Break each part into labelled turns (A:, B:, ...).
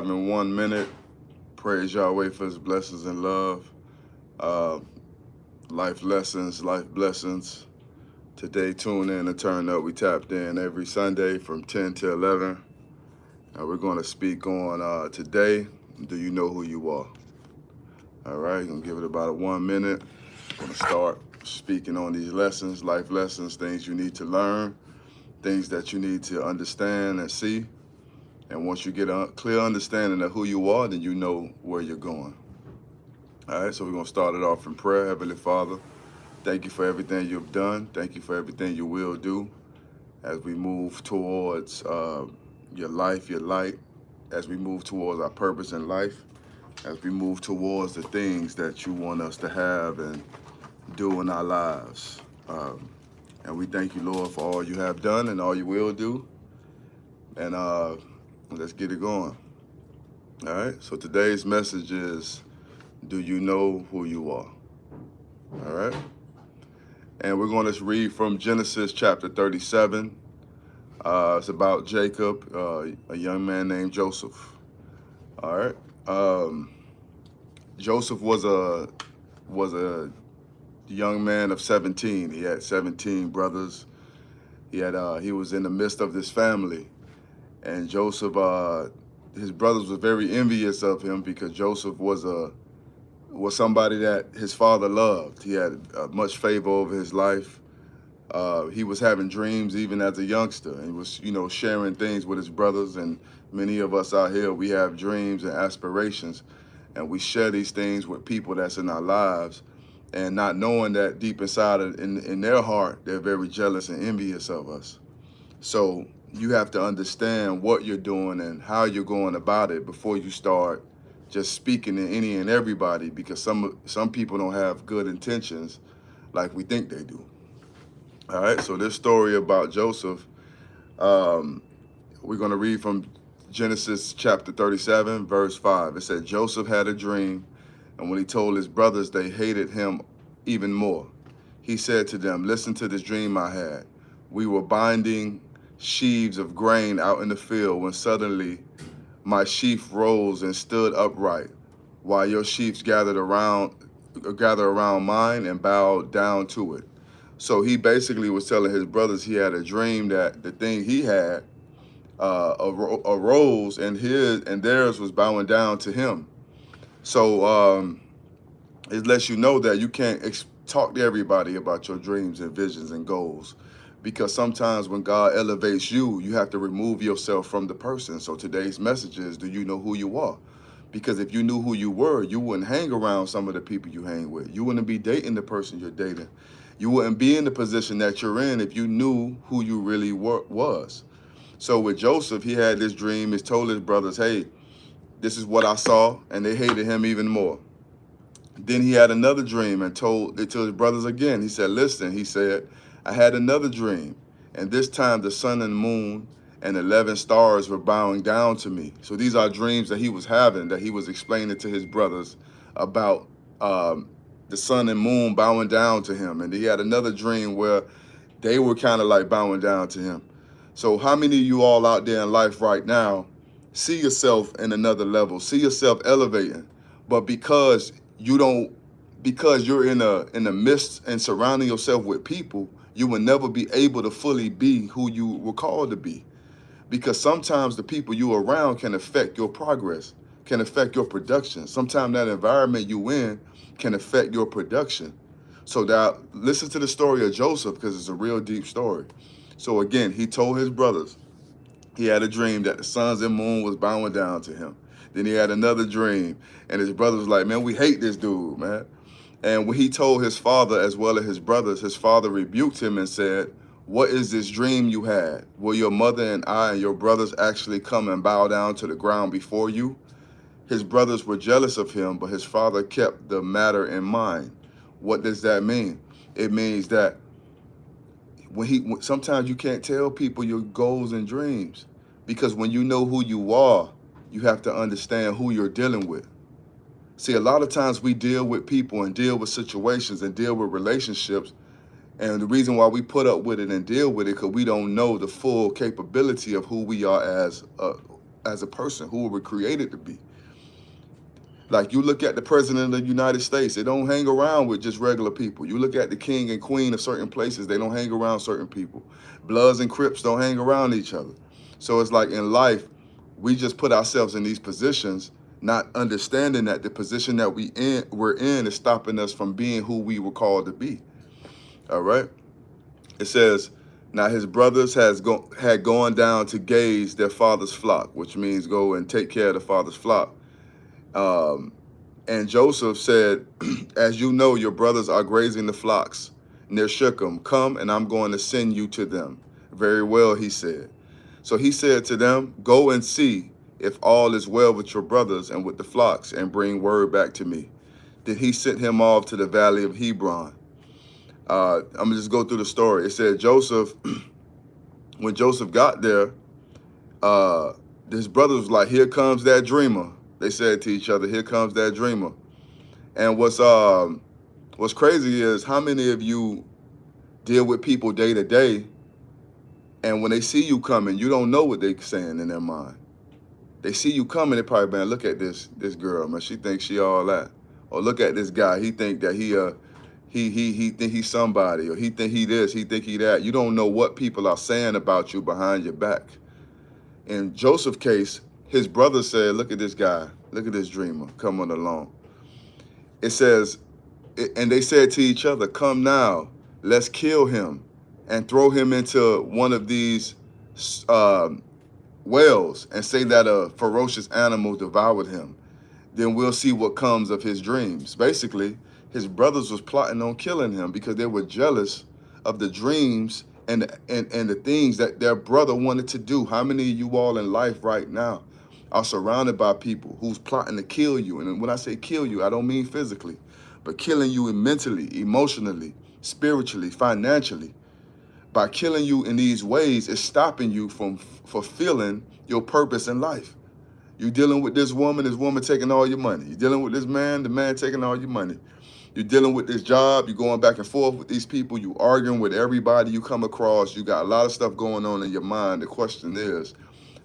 A: in 1 minute. Praise Yahweh for his blessings and love. Uh, life lessons, life blessings. Today, tune in and turn up. We tapped in every Sunday from 10 to 11. We're going to speak on today, do you know who you are? All right, going to give it about 1 minute. Going to start speaking on these lessons, life lessons, things you need to learn, things that you need to understand and see. And once you get a clear understanding of who you are, then you know where you're going. All right, so we're going to start it off in prayer. Heavenly Father, thank you for everything you've done. Thank you for everything you will do as we move towards your life, your light, as we move towards our purpose in life, as we move towards the things that you want us to have and do in our lives. And we thank you, Lord, for all you have done and all you will do. And let's get it going. All right, so today's message is, do you know who you are? All right, and we're going to read from Genesis chapter 37. It's about Jacob, a young man named Joseph. All right, Joseph was a young man of 17. He had 17 brothers. He was in the midst of this family. And Joseph, his brothers were very envious of him because Joseph was somebody that his father loved. He had much favor over his life. He was having dreams even as a youngster. And he was, sharing things with his brothers. And many of us out here, we have dreams and aspirations. And we share these things with people that's in our lives. And not knowing that deep inside in their heart, they're very jealous and envious of us. So you have to understand what you're doing and how you're going about it before you start just speaking to any and everybody, because some people don't have good intentions like we think they do. All right, so this story about Joseph, we're going to read from Genesis chapter 37, verse 5. It said, Joseph had a dream, and when he told his brothers, they hated him even more. He said to them, listen to this dream I had. We were binding sheaves of grain out in the field when suddenly my sheaf rose and stood upright, while your sheaves gathered around mine and bowed down to it. So he basically was telling his brothers he had a dream that the thing he had arose and theirs was bowing down to him. So it lets you know that you can't talk to everybody about your dreams and visions and goals, because sometimes when God elevates you, you have to remove yourself from the person. So today's message is, do you know who you are? Because if you knew who you were, you wouldn't hang around some of the people you hang with. You wouldn't be dating the person you're dating. You wouldn't be in the position that you're in if you knew who you really was. So with Joseph, he had this dream. He told his brothers, hey, this is what I saw, and they hated him even more. Then he had another dream and told it to his brothers again. He said, listen, he said, I had another dream, and this time the sun and moon and 11 stars were bowing down to me. So these are dreams that he was having, that he was explaining to his brothers about the sun and moon bowing down to him. And he had another dream where they were kind of like bowing down to him. So how many of you all out there in life right now see yourself in another level, see yourself elevating, but because you're in the midst and surrounding yourself with people, you will never be able to fully be who you were called to be. Because sometimes the people you are around can affect your progress, can affect your production. Sometimes that environment you in can affect your production. So that, listen to the story of Joseph, because it's a real deep story. So again, he told his brothers, he had a dream that the suns and moon was bowing down to him. Then he had another dream, and his brothers was like, man, we hate this dude, man. And when he told his father as well as his brothers, his father rebuked him and said, what is this dream you had? Will your mother and I and your brothers actually come and bow down to the ground before you? His brothers were jealous of him, but his father kept the matter in mind. What does that mean? It means that sometimes you can't tell people your goals and dreams, because when you know who you are, you have to understand who you're dealing with. See, a lot of times we deal with people and deal with situations and deal with relationships, and the reason why we put up with it and deal with it because we don't know the full capability of who we are as as a person, who we were created to be. Like, you look at the president of the United States, they don't hang around with just regular people. You look at the king and queen of certain places, they don't hang around certain people. Bloods and Crips don't hang around each other. So it's like in life, we just put ourselves in these positions, not understanding that the position that we're in is stopping us from being who we were called to be. All right? It says, now his brothers had gone down to gaze their father's flock, which means go and take care of the father's flock. And Joseph said, as you know, your brothers are grazing the flocks near Shechem. Come, and I'm going to send you to them. Very well, he said. So he said to them, go and see if all is well with your brothers and with the flocks, and bring word back to me. Then he sent him off to the valley of Hebron. I'm going to just go through the story. It said Joseph, when Joseph got there, his brothers was like, here comes that dreamer. They said to each other, here comes that dreamer. And what's crazy is how many of you deal with people day to day, and when they see you coming, you don't know what they're saying in their mind. They see you coming, they probably, man, look at this girl, man. She thinks she all that. Or look at this guy. He think that he think he's somebody, or he think he this, he think he that. You don't know what people are saying about you behind your back. In Joseph's case, his brother said, look at this guy, look at this dreamer coming along. It says, and they said to each other, come now, let's kill him and throw him into one of these wells, and say that a ferocious animal devoured him. Then we'll see what comes of his dreams. Basically, his brothers was plotting on killing him because they were jealous of the dreams and the things that their brother wanted to do. How many of you all in life right now are surrounded by people who's plotting to kill you? And when I say kill you, I don't mean physically, but killing you mentally, emotionally, spiritually, financially. By killing you in these ways, it's stopping you from fulfilling your purpose in life. You're dealing with this woman taking all your money. You're dealing with this man, the man taking all your money. You're dealing with this job, you're going back and forth with these people, you arguing with everybody you come across, you got a lot of stuff going on in your mind. The question is,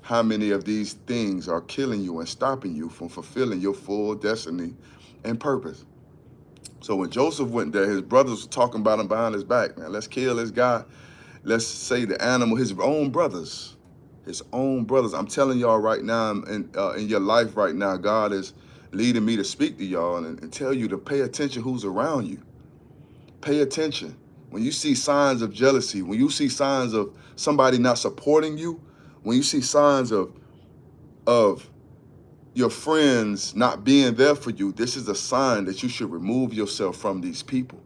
A: how many of these things are killing you and stopping you from fulfilling your full destiny and purpose? So when Joseph went there, his brothers were talking about him behind his back, man, let's kill this guy. Let's say the animal, his own brothers. I'm telling y'all right now, in your life right now, God is leading me to speak to y'all and tell you to pay attention who's around you. Pay attention. When you see signs of jealousy, when you see signs of somebody not supporting you, when you see signs of your friends not being there for you, this is a sign that you should remove yourself from these people,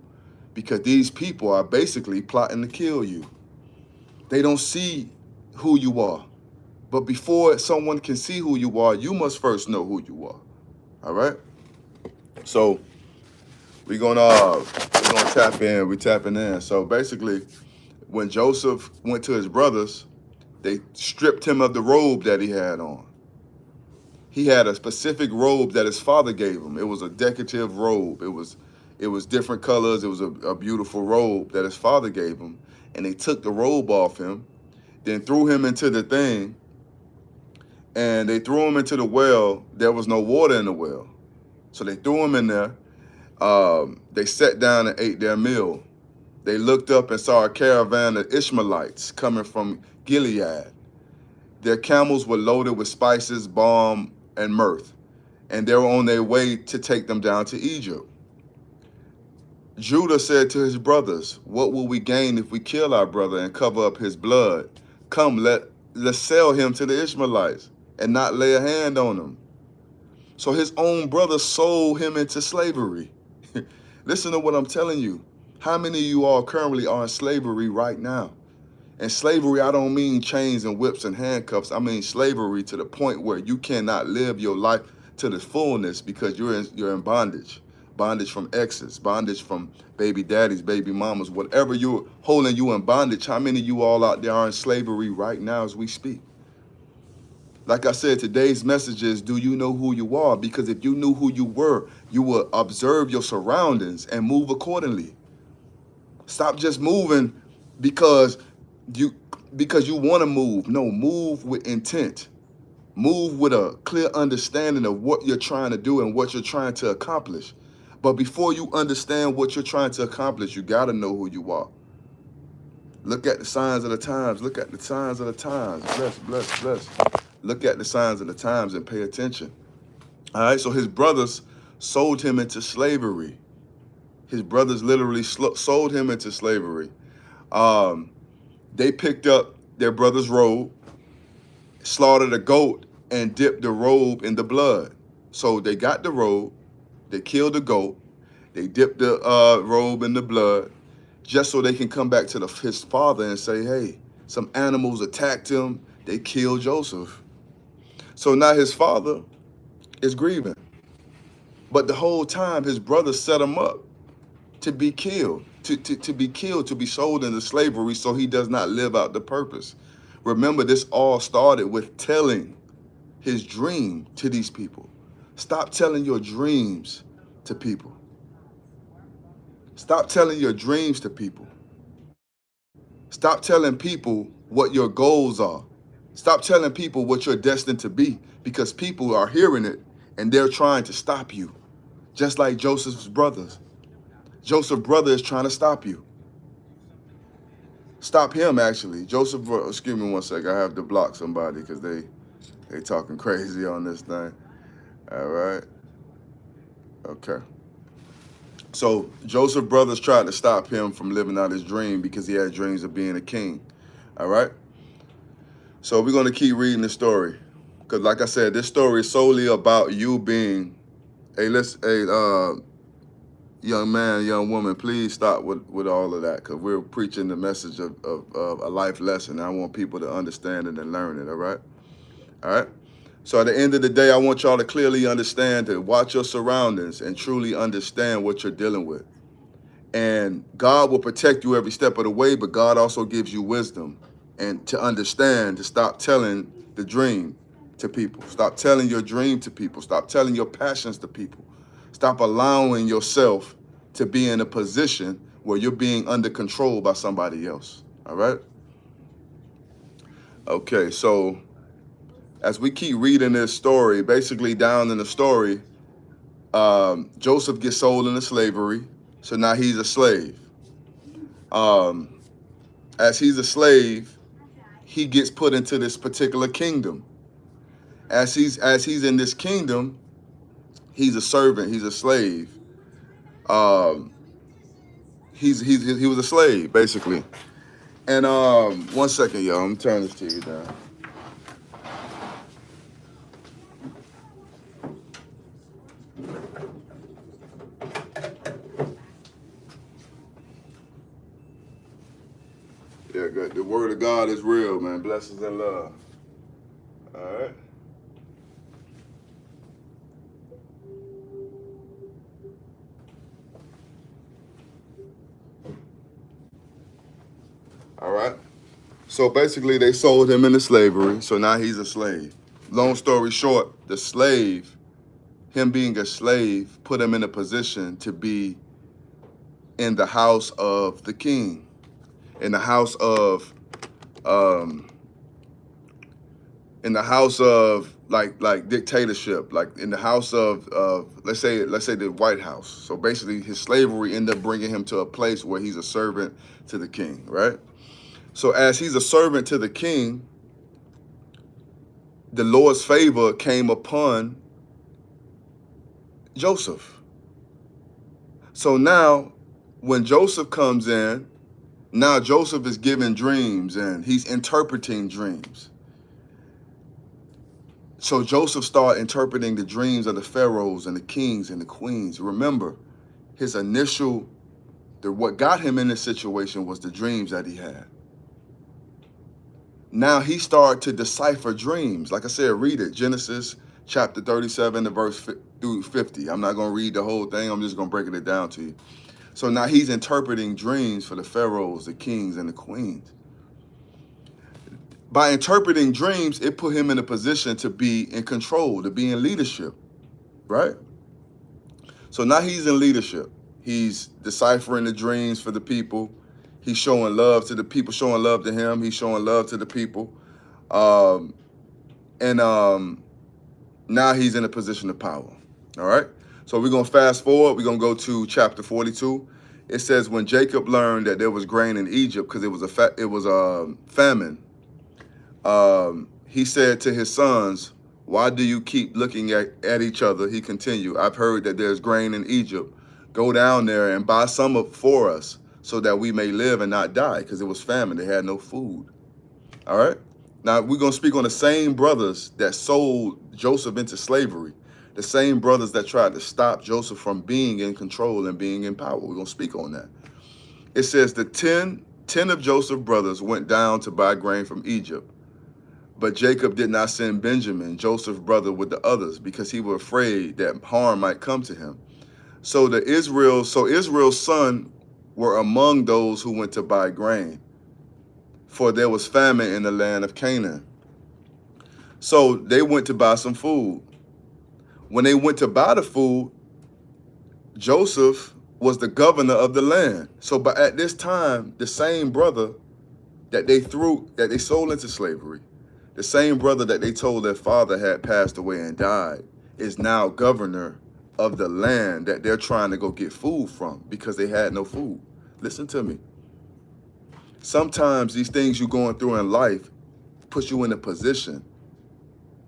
A: because these people are basically plotting to kill you. They don't see who you are. But before someone can see who you are, you must first know who you are. All right? So we're gonna tap in. We're tapping in. So basically, when Joseph went to his brothers, they stripped him of the robe that he had on. He had a specific robe that his father gave him. It was a decorative robe. It was different colors. It was a beautiful robe that his father gave him. And they took the robe off him, then threw him into the thing, and they threw him into the well. There was no water in the well. So they threw him in there. They sat down and ate their meal. They looked up and saw a caravan of Ishmaelites coming from Gilead. Their camels were loaded with spices, balm, and myrrh, and they were on their way to take them down to Egypt. Judah said to his brothers, what will we gain if we kill our brother and cover up his blood? Come, let's sell him to the Ishmaelites and not lay a hand on him. So his own brother sold him into slavery. Listen to what I'm telling you. How many of you all currently are in slavery right now? And slavery, I don't mean chains and whips and handcuffs. I mean slavery to the point where you cannot live your life to the fullness because you're in bondage. Bondage from exes, bondage from baby daddies, baby mamas, whatever you're holding you in bondage. How many of you all out there are in slavery right now as we speak? Like I said, today's message is, do you know who you are? Because if you knew who you were, you would observe your surroundings and move accordingly. Stop just moving because you want to move. No, move with intent. Move with a clear understanding of what you're trying to do and what you're trying to accomplish. But before you understand what you're trying to accomplish, you got to know who you are. Look at the signs of the times. Look at the signs of the times. Bless, bless, bless. Look at the signs of the times and pay attention. All right, so his brothers sold him into slavery. His brothers literally sold him into slavery. They picked up their brother's robe, slaughtered a goat, and dipped the robe in the blood. So they got the robe, they killed the goat, they dipped the robe in the blood, just so they can come back to his father and say, hey, some animals attacked him, they killed Joseph. So now his father is grieving. But the whole time, his brothers set him up to be killed, to be killed, to be sold into slavery so he does not live out the purpose. Remember, this all started with telling his dream to these people. Stop telling your dreams to people. Stop telling your dreams to people. Stop telling people what your goals are. Stop telling people what you're destined to be, because people are hearing it and they're trying to stop you. Just like Joseph's brothers. Joseph's brother is trying to stop you. Stop him, actually. Excuse me one sec. I have to block somebody because they talking crazy on this thing. All right. Okay. So Joseph's brothers tried to stop him from living out his dream because he had dreams of being a king. All right. So we're going to keep reading the story because, like I said, this story is solely about you being young man, young woman, please stop with all of that, because we're preaching the message of a life lesson. I want people to understand it and learn it, all right? All right? So at the end of the day, I want y'all to clearly understand and watch your surroundings and truly understand what you're dealing with. And God will protect you every step of the way, but God also gives you wisdom and to understand, to stop telling the dream to people. Stop telling your dream to people. Stop telling your passions to people. Stop allowing yourself to be in a position where you're being under control by somebody else. All right? Okay, so as we keep reading this story, basically down in the story, Joseph gets sold into slavery. So now he's a slave. As he's a slave, he gets put into this particular kingdom. As he's in this kingdom, he's a servant. He's a slave. He was a slave, basically. And 1 second, y'all. I'm turning this to you down. Yeah, good. The word of God is real, man. Blessings and love. All right. All right. So basically, they sold him into slavery. So now he's a slave. Long story short, the slave, him being a slave, put him in a position to be in the house of the king, in the house of like dictatorship, like in the house of let's say the White House. So basically, his slavery ended up bringing him to a place where he's a servant to the king, right? So as he's a servant to the king, the Lord's favor came upon Joseph. So now when Joseph comes in, now Joseph is given dreams and he's interpreting dreams. So Joseph started interpreting the dreams of the pharaohs and the kings and the queens. Remember, his initial, what got him in this situation was the dreams that he had. Now he started to decipher dreams. Like I said, read it. Genesis chapter 37 to verse through 50. I'm not going to read the whole thing. I'm just going to break it down to you. So now he's interpreting dreams for the pharaohs, the kings, and the queens. By interpreting dreams, it put him in a position to be in control, to be in leadership, right? So now he's in leadership. He's deciphering the dreams for the people. He's showing love to the people, showing love to him. He's showing love to the people. And now he's in a position of power. All right. So we're going to fast forward. We're going to go to chapter 42. It says, when Jacob learned that there was grain in Egypt, because it was a famine, he said to his sons, why do you keep looking at each other? He continued, I've heard that there's grain in Egypt. Go down there and buy some for us so that we may live and not die, because it was famine. They had no food. All right. Now we're going to speak on the same brothers that sold Joseph into slavery, the same brothers that tried to stop Joseph from being in control and being in power. We're going to speak on that. It says the 10 of Joseph's brothers went down to buy grain from Egypt. But Jacob did not send Benjamin, Joseph's brother, with the others, because he was afraid that harm might come to him. So Israel's son were among those who went to buy grain, for there was famine in the land of Canaan. So they went to buy some food. When they went to buy the food, Joseph was the governor of the land. So but at this time, the same brother that they sold into slavery, the same brother that they told their father had passed away and died, is now governor of the land that they're trying to go get food from because they had no food. Listen to me. Sometimes these things you're going through in life puts you in a position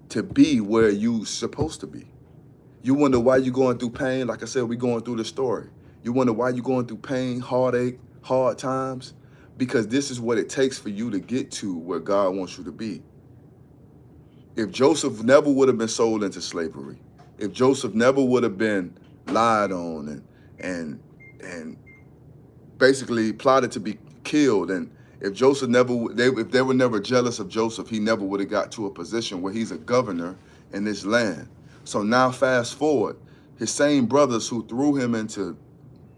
A: to be where you're supposed to be. You wonder why you're going through pain. Like I said, we're going through the story. You wonder why you're going through pain, heartache, hard times, because this is what it takes for you to get to where God wants you to be. If Joseph never would have been sold into slavery, if Joseph never would have been lied on and basically plotted to be killed, and if they were never jealous of Joseph, he never would have got to a position where he's a governor in this land. So now fast forward, his same brothers who threw him into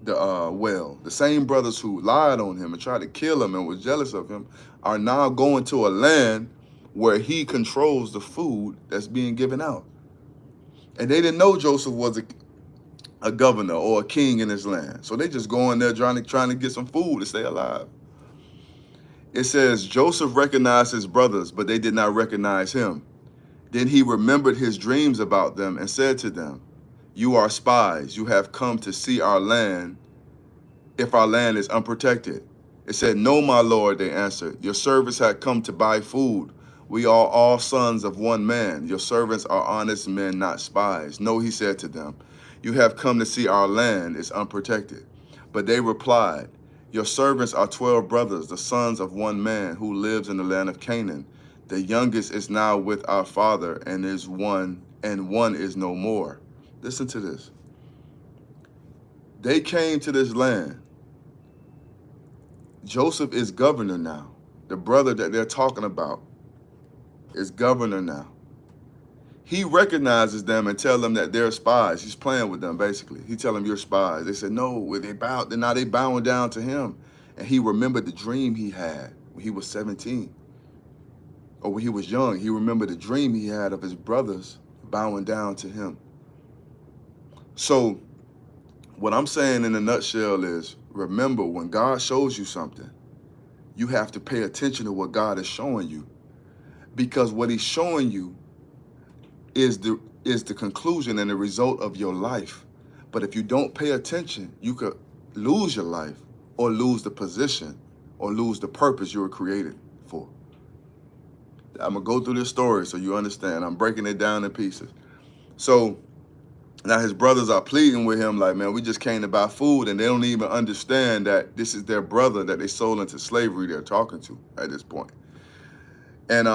A: the well, the same brothers who lied on him and tried to kill him and was jealous of him, are now going to a land where he controls the food that's being given out. And they didn't know Joseph was a governor or a king in his land. So they just go in there trying to get some food to stay alive. It says, Joseph recognized his brothers, but they did not recognize him. Then he remembered his dreams about them and said to them, you are spies. You have come to see our land, if our land is unprotected. It said, no, my lord, they answered. Your servants had come to buy food. We are all sons of one man. Your servants are honest men, not spies. No, he said to them, you have come to see our land is unprotected. But they replied, your servants are 12 brothers, the sons of one man who lives in the land of Canaan. The youngest is now with our father and one is no more. Listen to this. They came to this land. Joseph is governor now. The brother that they're talking about is governor now. He recognizes them and tell them that they're spies. He's playing with them, basically. He tell them, you're spies. They said, no, now they bowing down to him. And he remembered the dream he had when he was 17. Or when he was young, he remembered the dream he had of his brothers bowing down to him. So what I'm saying in a nutshell is, remember, when God shows you something, you have to pay attention to what God is showing you. Because what he's showing you is the conclusion and the result of your life. But if you don't pay attention, you could lose your life or lose the position or lose the purpose you were created for. I'm going to go through this story so you understand. I'm breaking it down in pieces. So now his brothers are pleading with him like, man, we just came to buy food, and they don't even understand that this is their brother that they sold into slavery they're talking to at this point. And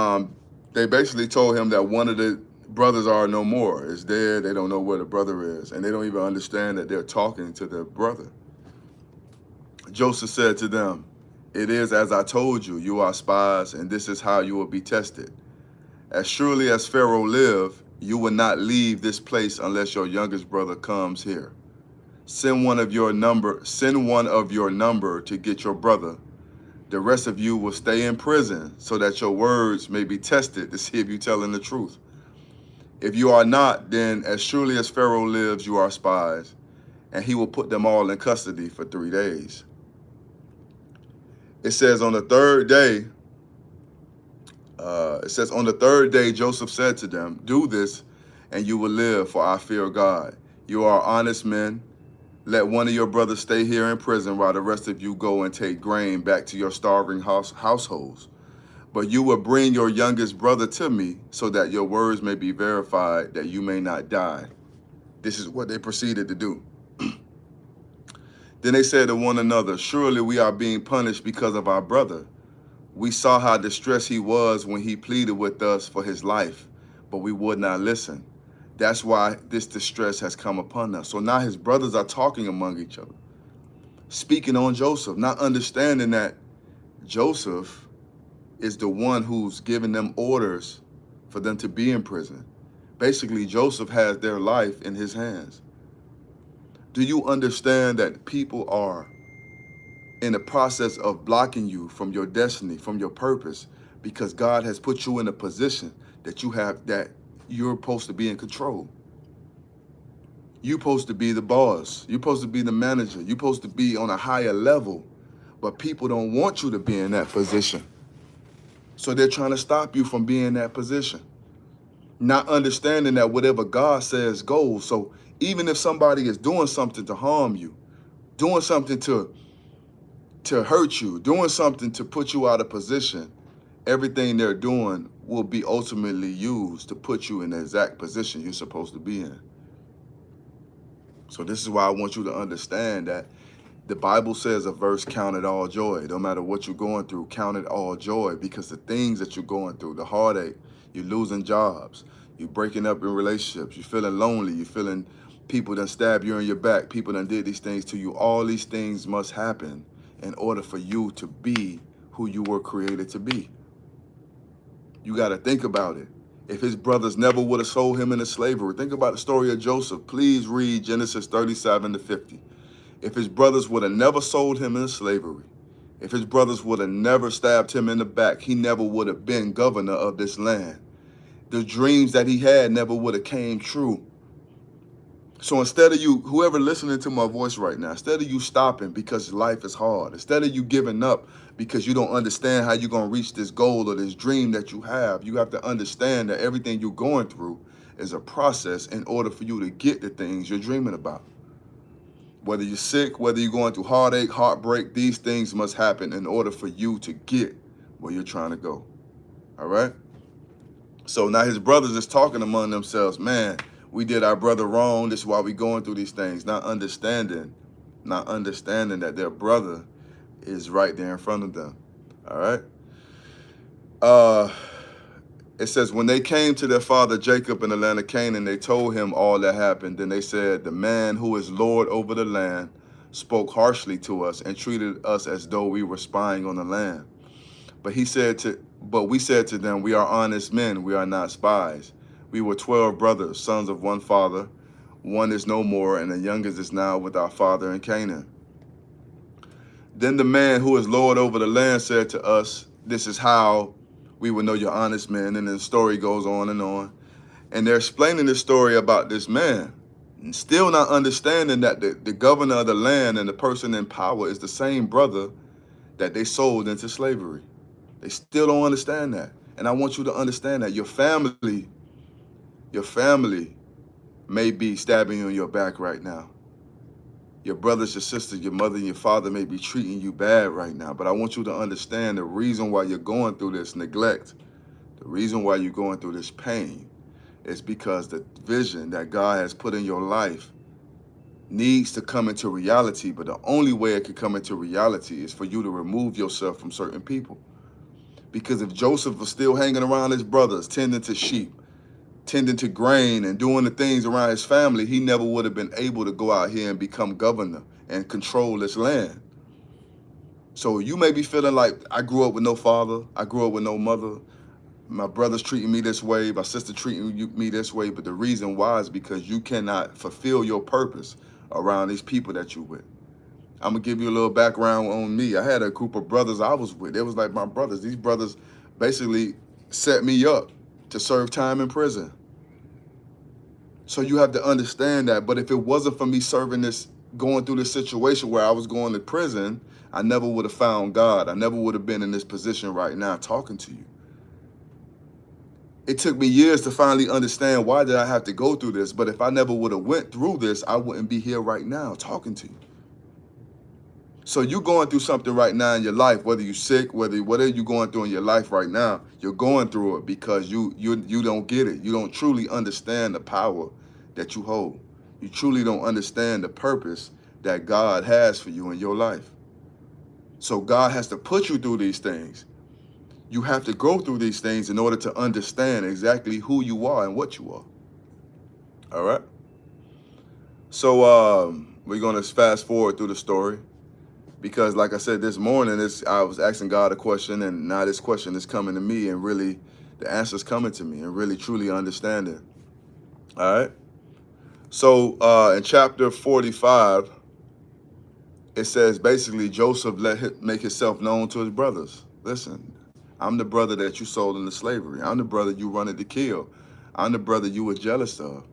A: they basically told him that one of the brothers are no more, is dead. They don't know where the brother is, and they don't even understand that they're talking to their brother. Joseph said to them, it is as I told you, you are spies, and this is how you will be tested. As surely as Pharaoh live, you will not leave this place unless your youngest brother comes here. Send one of your number to get your brother. The rest of you will stay in prison so that your words may be tested to see if you're telling the truth. If you are not, then as surely as Pharaoh lives, you are spies, and he will put them all in custody for 3 days. It says on the third day, It says, on the third day, Joseph said to them, do this, and you will live, for I fear God. You are honest men. Let one of your brothers stay here in prison while the rest of you go and take grain back to your starving households. But you will bring your youngest brother to me so that your words may be verified, that you may not die. This is what they proceeded to do. Then they said to one another, surely we are being punished because of our brother. We saw how distressed he was when he pleaded with us for his life, but we would not listen. That's why this distress has come upon us. So now his brothers are talking among each other, speaking on Joseph, not understanding that Joseph is the one who's giving them orders for them to be in prison. Basically, Joseph has their life in his hands. Do you understand that people are in the process of blocking you from your destiny, from your purpose, because God has put you in a position that you're supposed to be in control? You're supposed to be the boss. You're supposed to be the manager. You're supposed to be on a higher level, but people don't want you to be in that position. So they're trying to stop you from being in that position, not understanding that whatever God says goes. So even if somebody is doing something to harm you, doing something to hurt you, doing something to put you out of position, everything they're doing will be ultimately used to put you in the exact position you're supposed to be in. So this is why I want you to understand that the Bible says a verse, count it all joy. No matter what you're going through, count it all joy, because the things that you're going through, the heartache, you're losing jobs, you're breaking up in relationships, you're feeling lonely, you're feeling people done stab you in your back, people done did these things to you. All these things must happen in order for you to be who you were created to be. You got to think about it. If his brothers never would have sold him into slavery, think about the story of Joseph. Please read Genesis 37 to 50. If his brothers would have never sold him into slavery, if his brothers would have never stabbed him in the back, he never would have been governor of this land. The dreams that he had never would have came true. So instead of you, whoever listening to my voice right now, instead of you stopping because life is hard, instead of you giving up because you don't understand how you're going to reach this goal or this dream that you have to understand that everything you're going through is a process in order for you to get the things you're dreaming about. Whether you're sick, whether you're going through heartache, heartbreak, these things must happen in order for you to get where you're trying to go. All right? So now his brothers is talking among themselves, man, we did our brother wrong. This is why we going through these things. Not understanding that their brother is right there in front of them. All right. It says, when they came to their father Jacob in the land of Canaan, they told him all that happened. Then they said, the man who is Lord over the land spoke harshly to us and treated us as though we were spying on the land. But we said to them, we are honest men. We are not spies. We were 12 brothers, sons of one father. One is no more, and the youngest is now with our father in Canaan. Then the man who is Lord over the land said to us, this is how we will know you're honest men. And then the story goes on. And they're explaining this story about this man, and still not understanding that the governor of the land and the person in power is the same brother that they sold into slavery. They still don't understand that. And I want you to understand that your family may be stabbing you in your back right now. Your brothers, your sisters, your mother, and your father may be treating you bad right now. But I want you to understand the reason why you're going through this neglect, the reason why you're going through this pain, is because the vision that God has put in your life needs to come into reality. But the only way it could come into reality is for you to remove yourself from certain people. Because if Joseph was still hanging around his brothers, tending to sheep, tending to grain, and doing the things around his family, he never would have been able to go out here and become governor and control this land. So you may be feeling like, I grew up with no father, I grew up with no mother, my brother's treating me this way, my sister treating me this way, but the reason why is because you cannot fulfill your purpose around these people that you're with. I'm gonna give you a little background on me. I had a group of brothers I was with. It was like my brothers. These brothers basically set me up to serve time in prison. So you have to understand that. But if it wasn't for me going through this situation where I was going to prison, I never would have found God. I never would have been in this position right now talking to you. It took me years to finally understand why did I have to go through this. But if I never would have went through this, I wouldn't be here right now talking to you. So you're going through something right now in your life, whether you're sick, whatever you're going through in your life right now, you're going through it because you don't get it. You don't truly understand the power that you hold. You truly don't understand the purpose that God has for you in your life. So God has to put you through these things. You have to go through these things in order to understand exactly who you are and what you are. All right? So we're going to fast forward through the story because, like I said, this morning, I was asking God a question, and now this question is coming to me, and really the answer's coming to me, and really truly understanding. All right? So in chapter 45, it says basically Joseph make himself known to his brothers. Listen, I'm the brother that you sold into slavery. I'm the brother you wanted to kill. I'm the brother you were jealous of.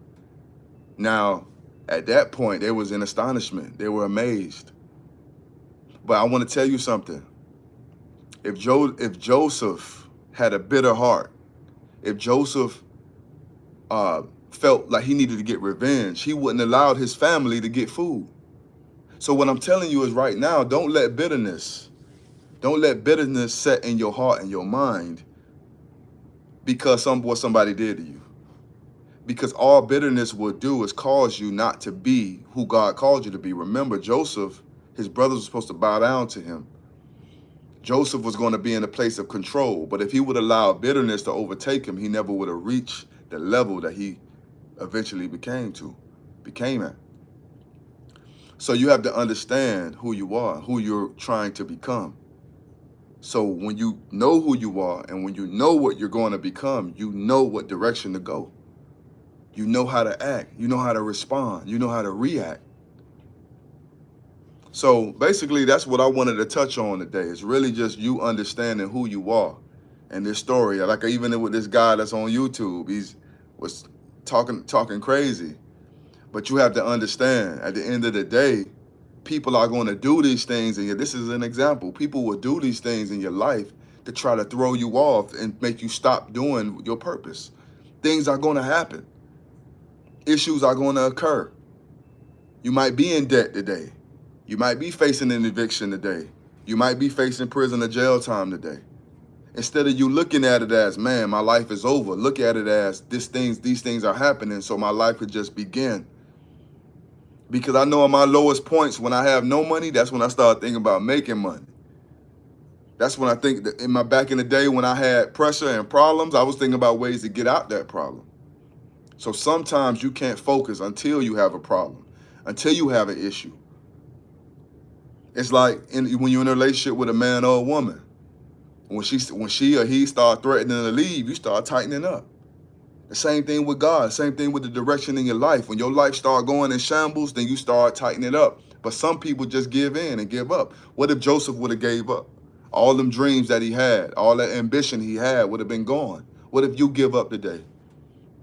A: Now, at that point, they was in astonishment. They were amazed. But I want to tell you something. If Joseph had a bitter heart, if Joseph felt like he needed to get revenge, he wouldn't allow his family to get food. So what I'm telling you is right now, don't let bitterness set in your heart and your mind because what somebody did to you. Because all bitterness will do is cause you not to be who God called you to be. Remember, Joseph, his brothers were supposed to bow down to him. Joseph was going to be in a place of control, but if he would allow bitterness to overtake him, he never would have reached the level that he eventually became at. So you have to understand who you are, who you're trying to become. So when you know who you are and when you know what you're going to become, you know what direction to go. You know how to act. You know how to respond. You know how to react. So basically, that's what I wanted to touch on today. It's really just you understanding who you are. And this story, like even with this guy that's on YouTube, was talking crazy. But you have to understand, at the end of the day, people are going to do these things. And this is an example. People will do these things in your life to try to throw you off and make you stop doing your purpose. Things are going to happen. Issues are going to occur. You might be in debt today. You might be facing an eviction today. You might be facing prison or jail time today. Instead of you looking at it as, man, my life is over, look at it as these things are happening so my life could just begin. Because I know at my lowest points when I have no money, that's when I start thinking about making money. That's when I think that back in the day when I had pressure and problems, I was thinking about ways to get out that problem. So sometimes you can't focus until you have a problem, until you have an issue. It's like when you're in a relationship with a man or a woman. When she or he start threatening to leave, you start tightening up. The same thing with God, same thing with the direction in your life. When your life start going in shambles, then you start tightening up. But some people just give in and give up. What if Joseph would have gave up? All them dreams that he had, all that ambition he had would have been gone. What if you give up today?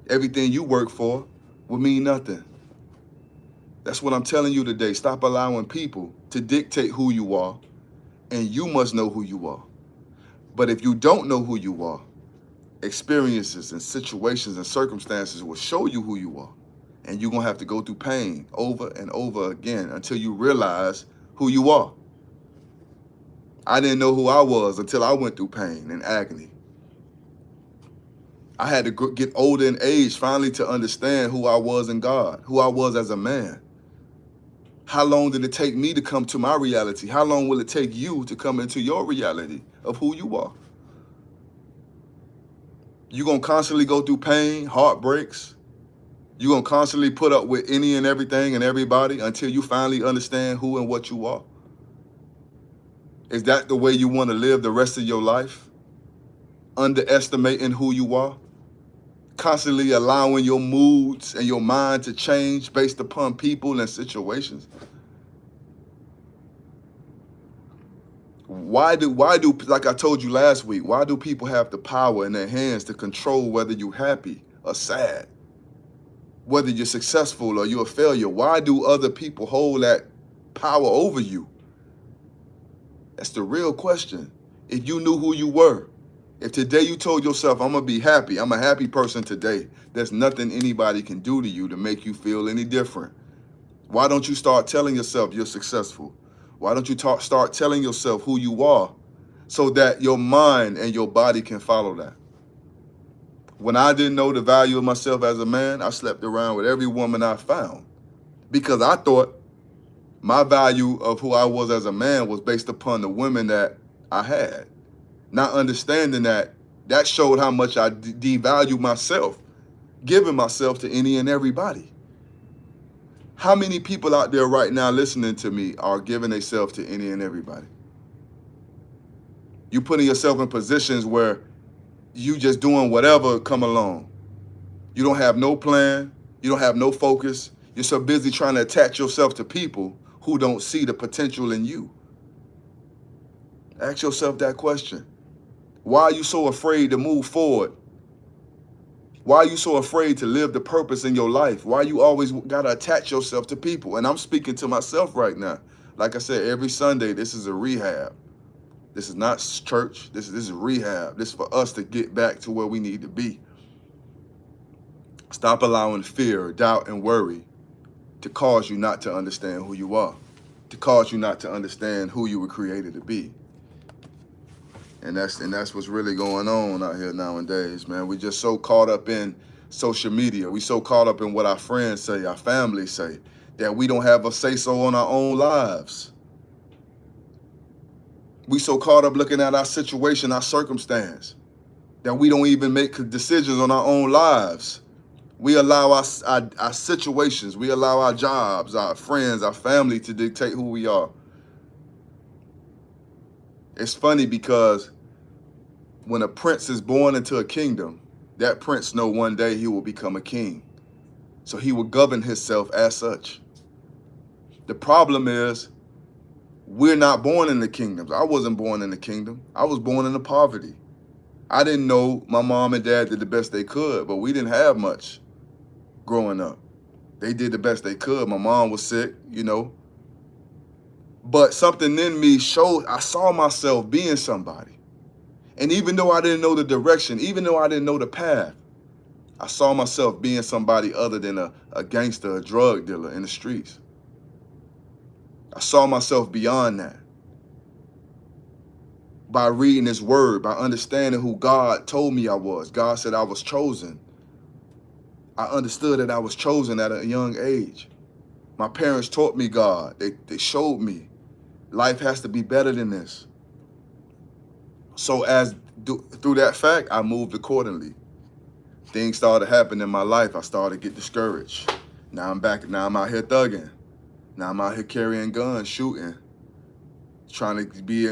A: Everything you work for would mean nothing. That's what I'm telling you today. Stop allowing people to dictate who you are, and you must know who you are. But if you don't know who you are, experiences and situations and circumstances will show you who you are. And you're going to have to go through pain over and over again until you realize who you are. I didn't know who I was until I went through pain and agony. I had to get older in age finally to understand who I was in God, who I was as a man. How long did it take me to come to my reality? How long will it take you to come into your reality of who you are? You're going to constantly go through pain, heartbreaks. You're going to constantly put up with any and everything and everybody until you finally understand who and what you are. Is that the way you want to live the rest of your life? Underestimating who you are? Constantly allowing your moods and your mind to change based upon people and situations? Why do, like I told you last week, why do people have the power in their hands to control whether you're happy or sad? Whether you're successful or you're a failure? Why do other people hold that power over you? That's the real question. If you knew who you were, If today you told yourself, I'm going to be happy, I'm a happy person today, there's nothing anybody can do to you to make you feel any different. Why don't you start telling yourself you're successful? Why don't you start telling yourself who you are so that your mind and your body can follow that? When I didn't know the value of myself as a man, I slept around with every woman I found because I thought my value of who I was as a man was based upon the women that I had. Not understanding that showed how much I devalued myself, giving myself to any and everybody. How many people out there right now listening to me are giving themselves to any and everybody? You putting yourself in positions where you just doing whatever come along. You don't have no plan. You don't have no focus. You're so busy trying to attach yourself to people who don't see the potential in you. Ask yourself that question. Why are you so afraid to move forward? Why are you so afraid to live the purpose in your life? Why you always got to attach yourself to people? And I'm speaking to myself right now. Like I said, every Sunday, this is a rehab. This is not church. This is rehab. This is for us to get back to where we need to be. Stop allowing fear, doubt, and worry to cause you not to understand who you are, to cause you not to understand who you were created to be. And that's what's really going on out here nowadays, man. We just so caught up in social media. We so caught up in what our friends say, our family say, that we don't have a say-so on our own lives. We so caught up looking at our situation, our circumstance, that we don't even make decisions on our own lives. We allow our situations, we allow our jobs, our friends, our family to dictate who we are. It's funny because when a prince is born into a kingdom, that prince know one day he will become a king. So he will govern himself as such. The problem is we're not born in the kingdoms. I wasn't born in the kingdom. I was born into poverty. I didn't know my mom and dad did the best they could, but we didn't have much growing up. They did the best they could. My mom was sick, you know. But something in me showed, I saw myself being somebody. And even though I didn't know the direction, even though I didn't know the path, I saw myself being somebody other than a gangster, a drug dealer in the streets. I saw myself beyond that. By reading his word, by understanding who God told me I was. God said I was chosen. I understood that I was chosen at a young age. My parents taught me God. They showed me life has to be better than this. So through that fact, I moved accordingly. Things started happening in my life. I started to get discouraged. Now I'm out here thugging. Now I'm out here carrying guns, shooting, trying to be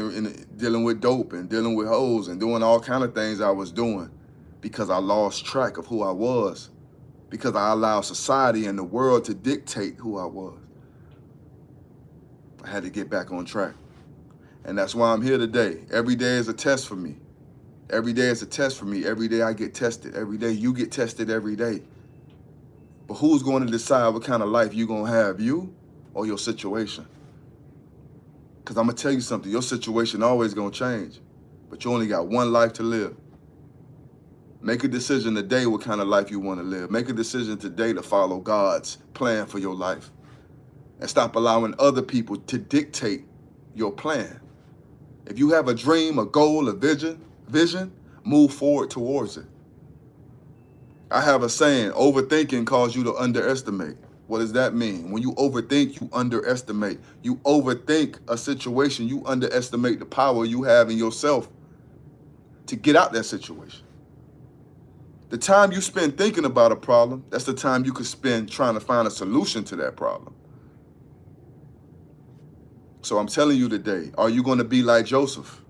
A: dealing with dope and dealing with hoes and doing all kind of things I was doing because I lost track of who I was, because I allowed society and the world to dictate who I was. I had to get back on track. And that's why I'm here today. Every day is a test for me. Every day is a test for me. Every day I get tested. Every day you get tested every day. But who's going to decide what kind of life you're going to have, you or your situation? Because I'm going to tell you something. Your situation always going to change. But you only got one life to live. Make a decision today what kind of life you want to live. Make a decision today to follow God's plan for your life. And stop allowing other people to dictate your plan. If you have a dream, a goal, a vision, move forward towards it. I have a saying, overthinking causes you to underestimate. What does that mean? When you overthink, you underestimate. You overthink a situation, you underestimate the power you have in yourself to get out that situation. The time you spend thinking about a problem, that's the time you could spend trying to find a solution to that problem. So I'm telling you today, are you going to be like Joseph?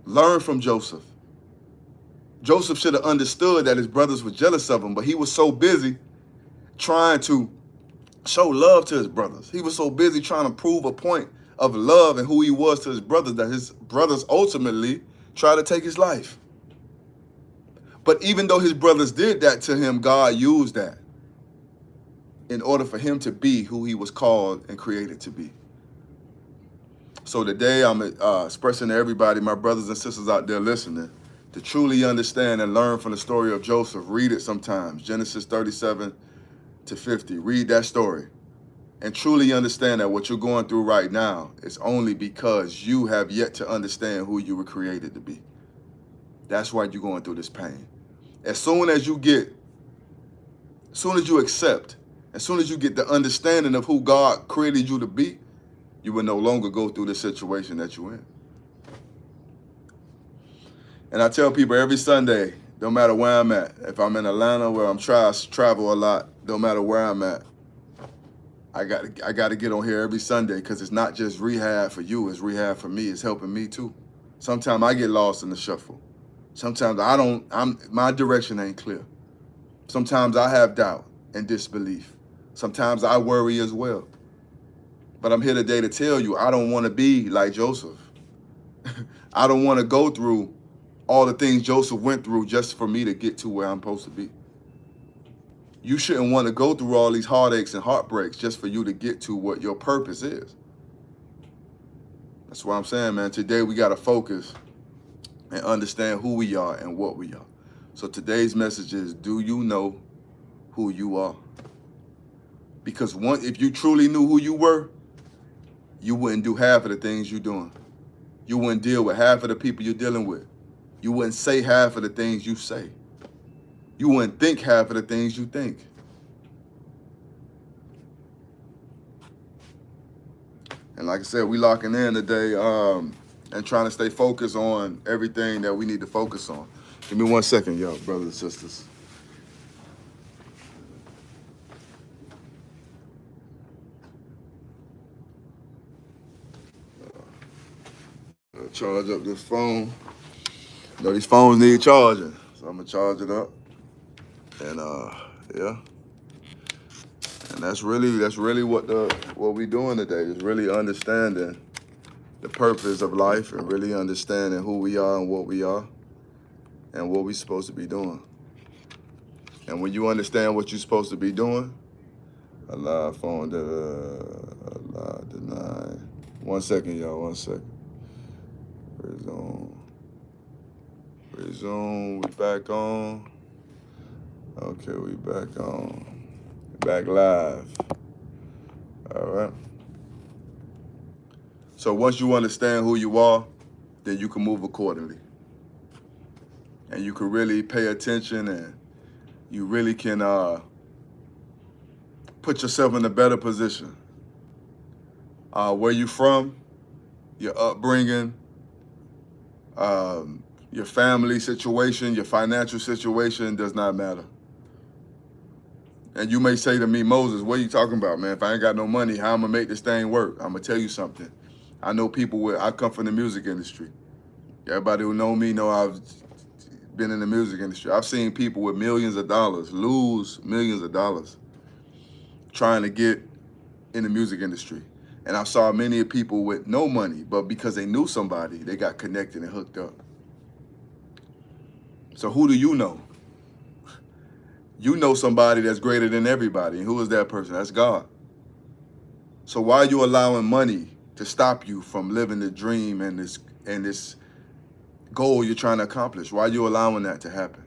A: Learn from Joseph. Joseph should have understood that his brothers were jealous of him, but he was so busy trying to show love to his brothers. He was so busy trying to prove a point of love and who he was to his brothers that his brothers ultimately tried to take his life. But even though his brothers did that to him, God used that in order for him to be who he was called and created to be. So today I'm expressing to everybody, my brothers and sisters out there listening, To truly understand and learn from the story of Joseph, read it sometimes. Genesis 37 to 50. Read that story. And truly understand that what you're going through right now is only because you have yet to understand who you were created to be. That's why you're going through this pain. As soon as you accept, as soon as you get the understanding of who God created you to be, you will no longer go through the situation that you're in. And I tell people every Sunday, no matter where I'm at, if I'm in Atlanta where I'm travel a lot, no matter where I'm at, I got to get on here every Sunday, because it's not just rehab for you, it's rehab for me. It's helping me too. Sometimes I get lost in the shuffle. Sometimes my direction ain't clear. Sometimes I have doubt and disbelief. Sometimes I worry as well. But I'm here today to tell you, I don't want to be like Joseph. I don't want to go through all the things Joseph went through just for me to get to where I'm supposed to be. You shouldn't want to go through all these heartaches and heartbreaks just for you to get to what your purpose is. That's what I'm saying, man. Today we got to focus and understand who we are and what we are. So today's message is, do you know who you are? Because if you truly knew who you were, you wouldn't do half of the things you're doing. You wouldn't deal with half of the people you're dealing with. You wouldn't say half of the things you say. You wouldn't think half of the things you think. And like I said, we locking in today and trying to stay focused on everything that we need to focus on. Give me 1 second, y'all, brothers and sisters. Charge up this phone. You know, these phones need charging, so I'm gonna charge it up. And yeah. And that's really what we doing today, is really understanding the purpose of life and really understanding who we are and what we're supposed to be doing. And when you understand what you're supposed to be doing, allow phone allow deny. 1 second, y'all, 1 second. Resume, we back on. Okay, we back on. Back live. All right. So once you understand who you are, then you can move accordingly. And you can really pay attention, and you really can put yourself in a better position. Where you from, your upbringing, your family situation, your financial situation does not matter. And you may say to me, Moses, what are you talking about, man? If I ain't got no money, how am I gonna make this thing work? I'm gonna tell you something. I know people I come from the music industry. Everybody who know me know I've been in the music industry. I've seen people with millions of dollars lose millions of dollars trying to get in the music industry. And I saw many people with no money, but because they knew somebody, they got connected and hooked up. So who do you know? You know somebody that's greater than everybody. And who is that person? That's God. So why are you allowing money to stop you from living the dream and this goal you're trying to accomplish? Why are you allowing that to happen?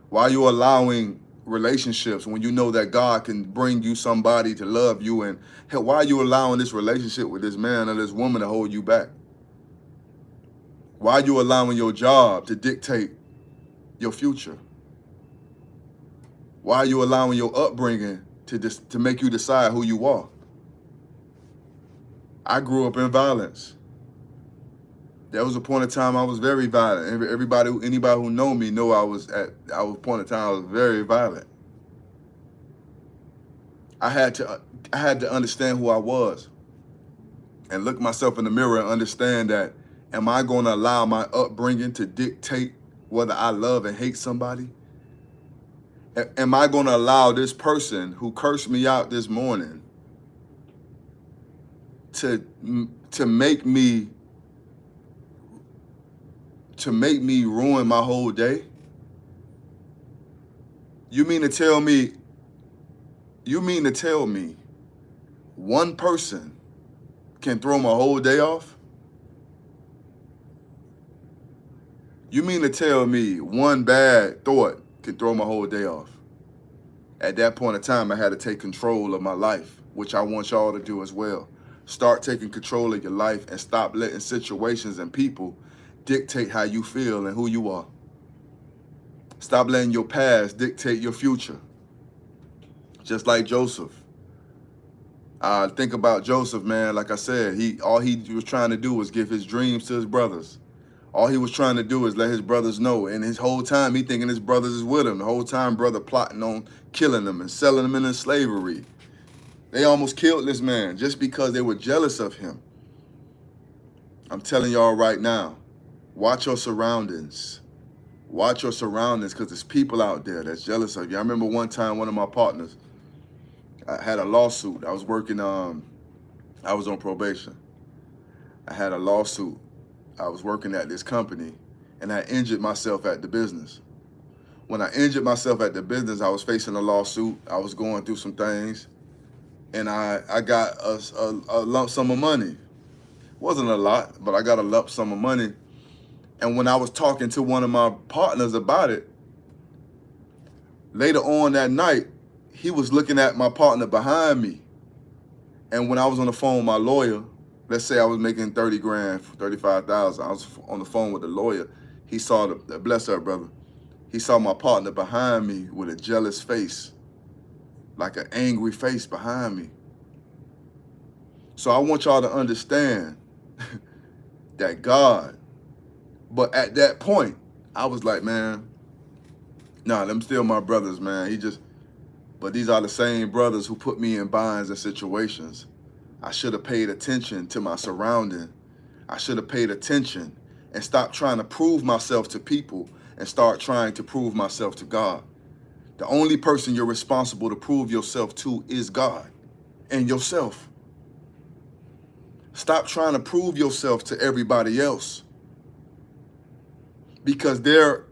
A: Why are you allowing relationships when you know that God can bring you somebody to love you? And why are you allowing this relationship with this man or this woman to hold you back? Why are you allowing your job to dictate your future? Why are you allowing your upbringing to make you decide who you are? I grew up in violence. There was a point in time I was very violent. Anybody who know me know I was at a point in time I was very violent. I had to understand who I was and look myself in the mirror and understand that, am I going to allow my upbringing to dictate whether I love and hate somebody? Am I going to allow this person who cursed me out this morning to make me ruin my whole day? You mean to tell me one person can throw my whole day off? You mean to tell me one bad thought can throw my whole day off? At that point in time, I had to take control of my life, which I want y'all to do as well. Start taking control of your life and stop letting situations and people dictate how you feel and who you are. Stop letting your past dictate your future. Just like Joseph. Think about Joseph, man. Like I said, all he was trying to do was give his dreams to his brothers. All he was trying to do is let his brothers know. And his whole time, he thinking his brothers is with him. The whole time, brother plotting on killing him and selling him into slavery. They almost killed this man just because they were jealous of him. I'm telling y'all right now, watch your surroundings. Watch your surroundings, because there's people out there that's jealous of you. I remember one time, one of my partners, I had a lawsuit. I was working, I was on probation. I had a lawsuit. I was working at this company, and I injured myself at the business. When I injured myself at the business, I was facing a lawsuit. I was going through some things, and I got a lump sum of money. Wasn't a lot, but I got a lump sum of money. And when I was talking to one of my partners about it, later on that night, he was looking at my partner behind me. And when I was on the phone with my lawyer, let's say I was making 30 grand, 35,000. I was on the phone with the lawyer. He saw the bless her, brother. He saw my partner behind me with a jealous face, like an angry face behind me. So I want y'all to understand that God, but at that point, I was like, man, nah, them still my brothers, man. But these are the same brothers who put me in binds and situations. I should have paid attention to my surrounding. I should have paid attention and stopped trying to prove myself to people and start trying to prove myself to God. The only person you're responsible to prove yourself to is God and yourself. Stop trying to prove yourself to everybody else, because their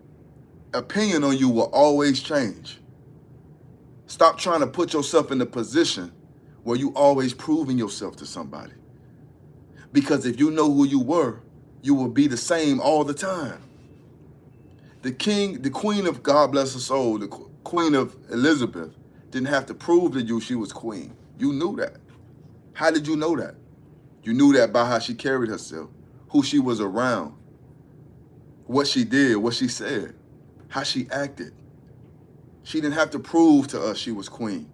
A: opinion on you will always change. Stop trying to put yourself in the position where you always proving yourself to somebody. Because if you know who you were, you will be the same all the time. The queen of, God bless her soul, the queen of Elizabeth, didn't have to prove to you she was queen. You knew that. How did you know that? You knew that by how she carried herself, who she was around, what she did, what she said, how she acted. She didn't have to prove to us she was queen.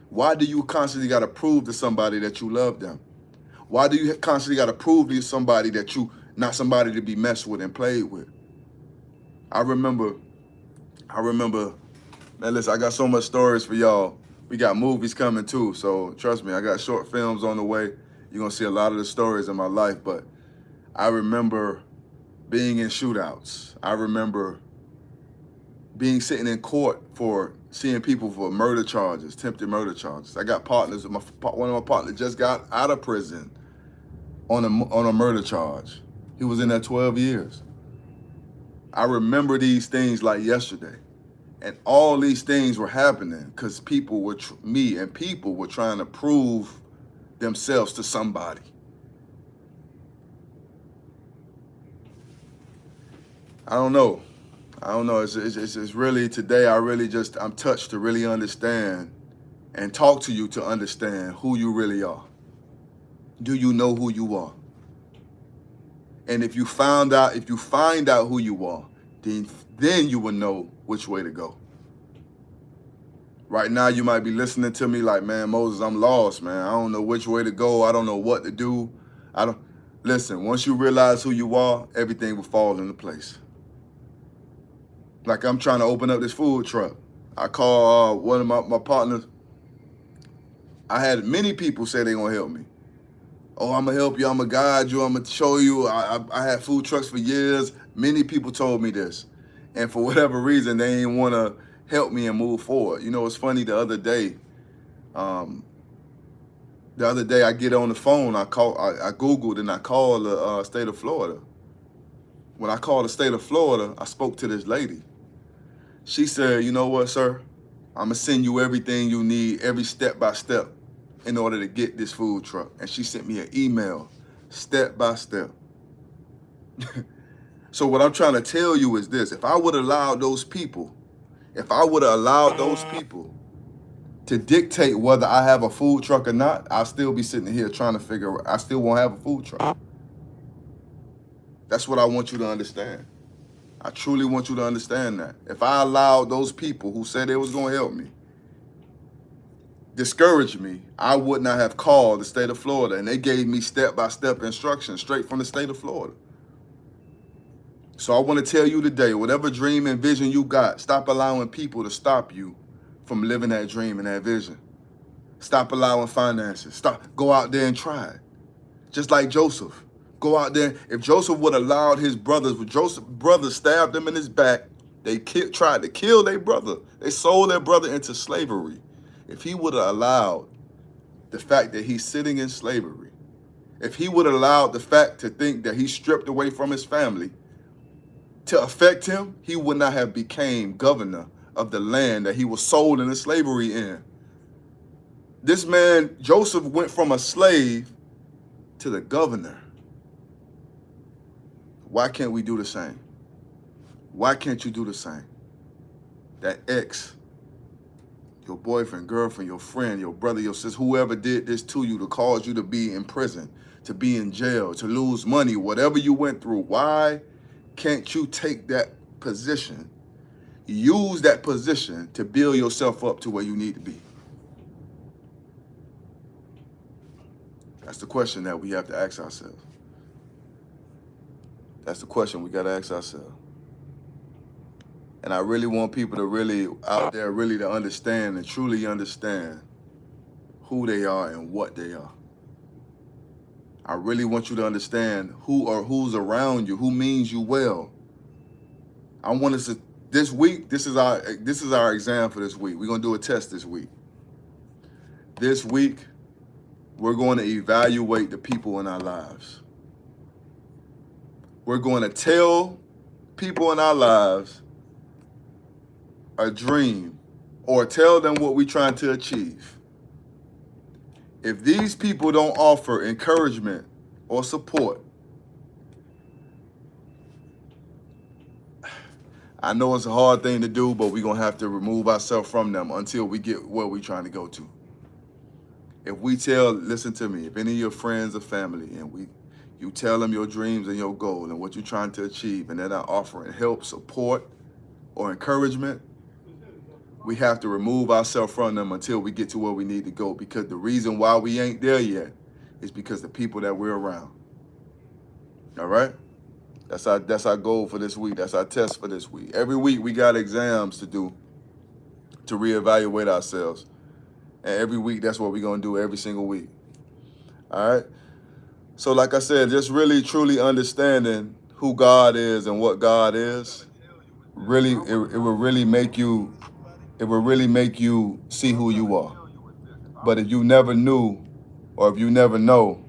A: Why do you constantly got to prove to somebody that you love them? Why do you constantly got to prove to somebody that you not somebody to be messed with and played with? I remember, man, listen, I got so much stories for y'all. We got movies coming too, so trust me, I got short films on the way. You're going to see a lot of the stories in my life, but I remember being in shootouts. I remember sitting in court for seeing people for murder charges, attempted murder charges. I got partners. One of my partners just got out of prison on a murder charge. He was in there 12 years. I remember these things like yesterday, and all these things were happening because people were trying to prove themselves to somebody. I don't know. It's really today. I'm touched to really understand and talk to you to understand who you really are. Do you know who you are? And if you find out who you are, then you will know which way to go. Right now, you might be listening to me like, man, Moses, I'm lost, man. I don't know which way to go. I don't know what to do. Listen, once you realize who you are, everything will fall into place. Like, I'm trying to open up this food truck. I call one of my partners. I had many people say they're going to help me. Oh, I'm going to help you. I'm going to guide you. I'm going to show you. I had food trucks for years. Many people told me this. And for whatever reason, they didn't want to help me and move forward. You know, it's funny, the other day I get on the phone, I Googled and I called the state of Florida. When I called the state of Florida, I spoke to this lady. She said, you know what, sir? I'm going to send you everything you need, every step by step, in order to get this food truck. And she sent me an email, step by step. So what I'm trying to tell you is this: if I would allow those people, if I would have allowed those people to dictate whether I have a food truck or not, I'll still be sitting here trying to figure out, I still won't have a food truck. That's what I want you to understand. I truly want you to understand that. If I allowed those people who said they was going to help me discourage me, I would not have called the state of Florida, and they gave me step-by-step instructions straight from the state of Florida. So I want to tell you today, whatever dream and vision you got, stop allowing people to stop you from living that dream and that vision. Stop allowing finances. Go out there and try it. Just like Joseph. Go out there. If Joseph would have allowed his brothers, when Joseph's brothers stabbed him in his back, they tried to kill their brother. They sold their brother into slavery. If he would have allowed the fact that he's sitting in slavery, if he would have allowed the fact to think that he's stripped away from his family to affect him, he would not have became governor of the land that he was sold into slavery in. This man, Joseph, went from a slave to the governor. Why can't we do the same? Why can't you do the same? That ex, your boyfriend, girlfriend, your friend, your brother, your sister, whoever did this to you to cause you to be in prison, to be in jail, to lose money, whatever you went through, why can't you take that position, use that position to build yourself up to where you need to be? That's the question that we have to ask ourselves. That's the question we got to ask ourselves. And I really want people to really, out there, really to understand and truly understand who they are and what they are. I really want you to understand who or who's around you, who means you well. I want us to, this week, this is our exam for this week. We're going to do a test this week. This week, we're going to evaluate the people in our lives. We're going to tell people in our lives a dream or tell them what we're trying to achieve. If these people don't offer encouragement or support, I know it's a hard thing to do, but we're going to have to remove ourselves from them until we get where we're trying to go to. If we listen to me, if any of your friends or family, and you tell them your dreams and your goal and what you're trying to achieve, and they're not offering help, support, or encouragement, we have to remove ourselves from them until we get to where we need to go, because the reason why we ain't there yet is because the people that we're around. All right? That's our goal for this week. That's our test for this week. Every week we got exams to do to reevaluate ourselves. And every week, that's what we're going to do every single week. All right? So like I said, just really, truly understanding who God is and what God is, really, it will really make you see who you are. But if you never knew, or if you never know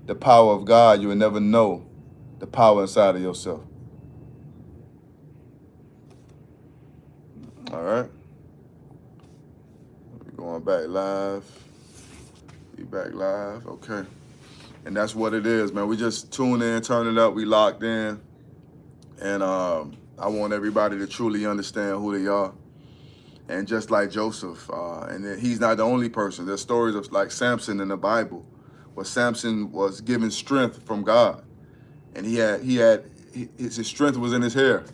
A: the power of God, you will never know the power inside of yourself. All right? We're going back live. Be back live. Okay. And that's what it is, man. We just tune in, turn it up. We locked in. And I want everybody to truly understand who they are. And just like Joseph, and he's not the only person. There's stories of like Samson in the Bible, where Samson was given strength from God. And his strength was in his hair.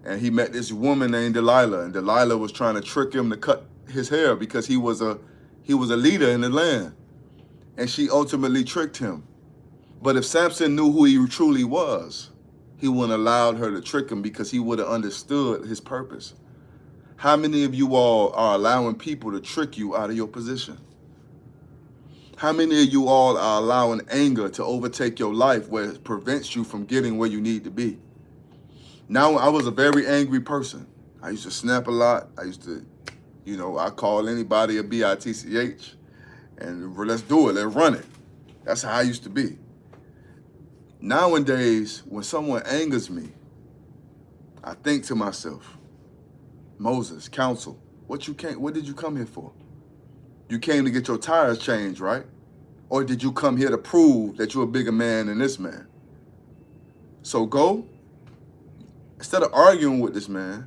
A: And he met this woman named Delilah, and Delilah was trying to trick him to cut his hair because he was a leader in the land. And she ultimately tricked him. But if Samson knew who he truly was, he wouldn't have allowed her to trick him, because he would have understood his purpose. How many of you all are allowing people to trick you out of your position? How many of you all are allowing anger to overtake your life where it prevents you from getting where you need to be? Now, I was a very angry person. I used to snap a lot. I used to, I call anybody a bitch, and let's do it, let's run it. That's how I used to be. Nowadays, when someone angers me, I think to myself, Moses, counsel, what did you come here for? You came to get your tires changed, right? Or did you come here to prove that you're a bigger man than this man? So go Instead of arguing with this man,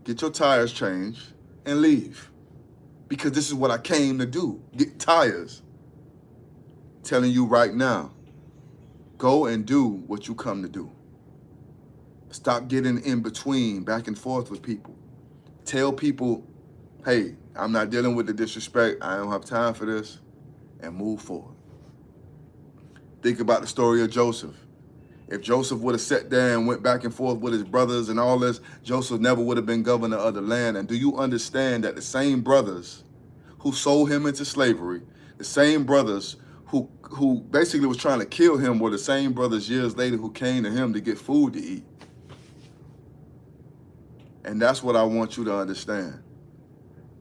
A: get your tires changed and leave. Because this is what I came to do, get tires. Telling you right now, go and do what you come to do. Stop getting in between, back and forth with people. Tell people, hey, I'm not dealing with the disrespect. I don't have time for this, and move forward. Think about the story of Joseph. If Joseph would have sat there and went back and forth with his brothers and all this, Joseph never would have been governor of the land. And do you understand that the same brothers who sold him into slavery, the same brothers who basically was trying to kill him were the same brothers years later who came to him to get food to eat? And that's what I want you to understand.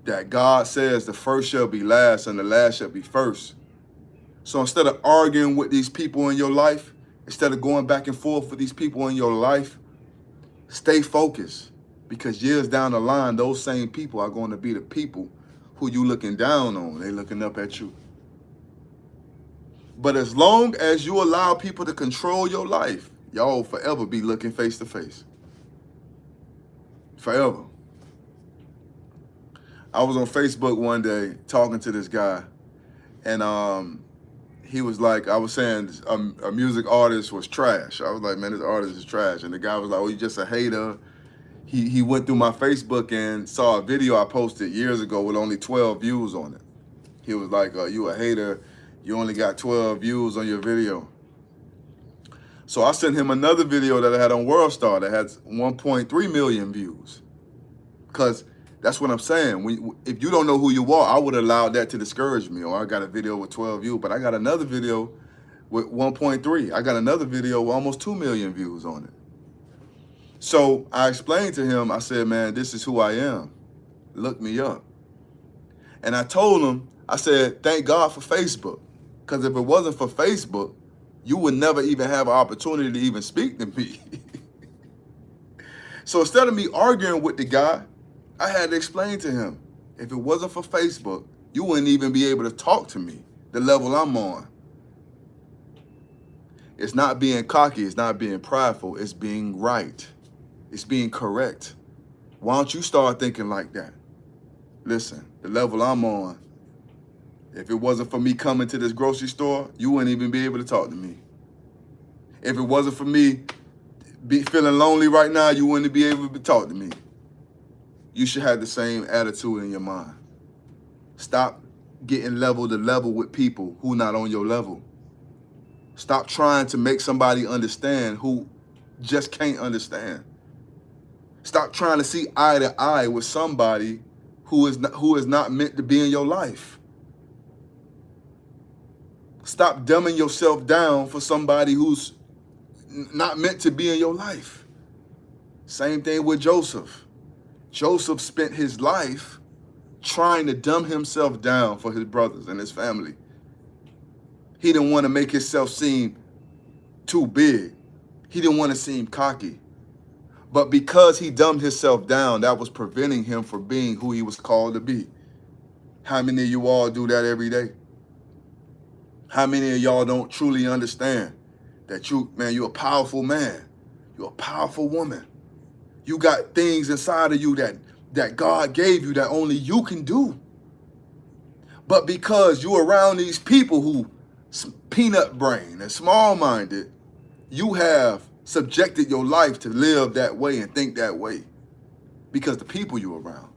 A: That God says the first shall be last and the last shall be first. So instead of arguing with these people in your life, instead of going back and forth with these people in your life, stay focused. Because years down the line, those same people are going to be the people who you looking down on. They looking up at you. But as long as you allow people to control your life, y'all will forever be looking face to face. Forever. I was on Facebook one day talking to this guy, and he was like, I was saying a music artist was trash. I was like, man, this artist is trash. And the guy was like, oh, you're just a hater. He went through my Facebook and saw a video I posted years ago with only 12 views on it. He was like, you a hater. You only got 12 views on your video. So I sent him another video that I had on WorldStar that had 1.3 million views. Because that's what I'm saying. If you don't know who you are, I would allow that to discourage me. Or I got a video with 12 views, but I got another video with 1.3. I got another video with almost 2 million views on it. So I explained to him, I said, man, this is who I am. Look me up. And I told him, I said, thank God for Facebook. Because if it wasn't for Facebook, you would never even have an opportunity to even speak to me. So instead of me arguing with the guy, I had to explain to him, if it wasn't for Facebook, you wouldn't even be able to talk to me, the level I'm on. It's not being cocky, it's not being prideful, it's being right. It's being correct. Why don't you start thinking like that? Listen, the level I'm on, if it wasn't for me coming to this grocery store, you wouldn't even be able to talk to me. If it wasn't for me feeling lonely right now, you wouldn't be able to talk to me. You should have the same attitude in your mind. Stop getting level to level with people who not on your level. Stop trying to make somebody understand who just can't understand. Stop trying to see eye to eye with somebody who is not meant to be in your life. Stop dumbing yourself down for somebody who's not meant to be in your life. Same thing with Joseph. Joseph spent his life trying to dumb himself down for his brothers and his family. He didn't want to make himself seem too big. He didn't want to seem cocky. But because he dumbed himself down, that was preventing him from being who he was called to be. How many of you all do that every day? How many of y'all don't truly understand that you're a powerful man. You're a powerful woman. You got things inside of you that God gave you that only you can do. But because you're around these people who peanut brain and small-minded, you have subjected your life to live that way and think that way because the people you're around.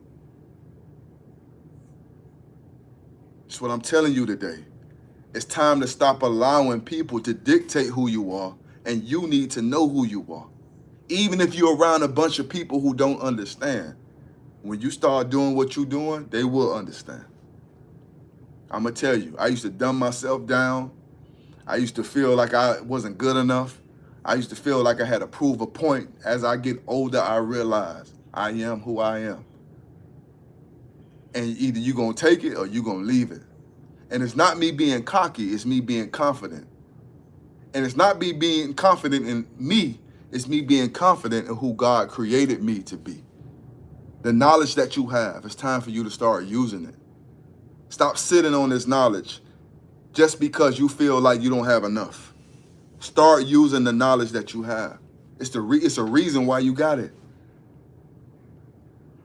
A: That's what I'm telling you today. It's time to stop allowing people to dictate who you are, and you need to know who you are. Even if you're around a bunch of people who don't understand, when you start doing what you're doing, they will understand. I'm going to tell you, I used to dumb myself down. I used to feel like I wasn't good enough. I used to feel like I had to prove a point. As I get older, I realize I am who I am. And either you're going to take it or you're going to leave it. And it's not me being cocky, it's me being confident. And it's not me being confident in me, it's me being confident in who God created me to be. The knowledge that you have, it's time for you to start using it. Stop sitting on this knowledge just because you feel like you don't have enough. Start using the knowledge that you have. It's a reason why you got it.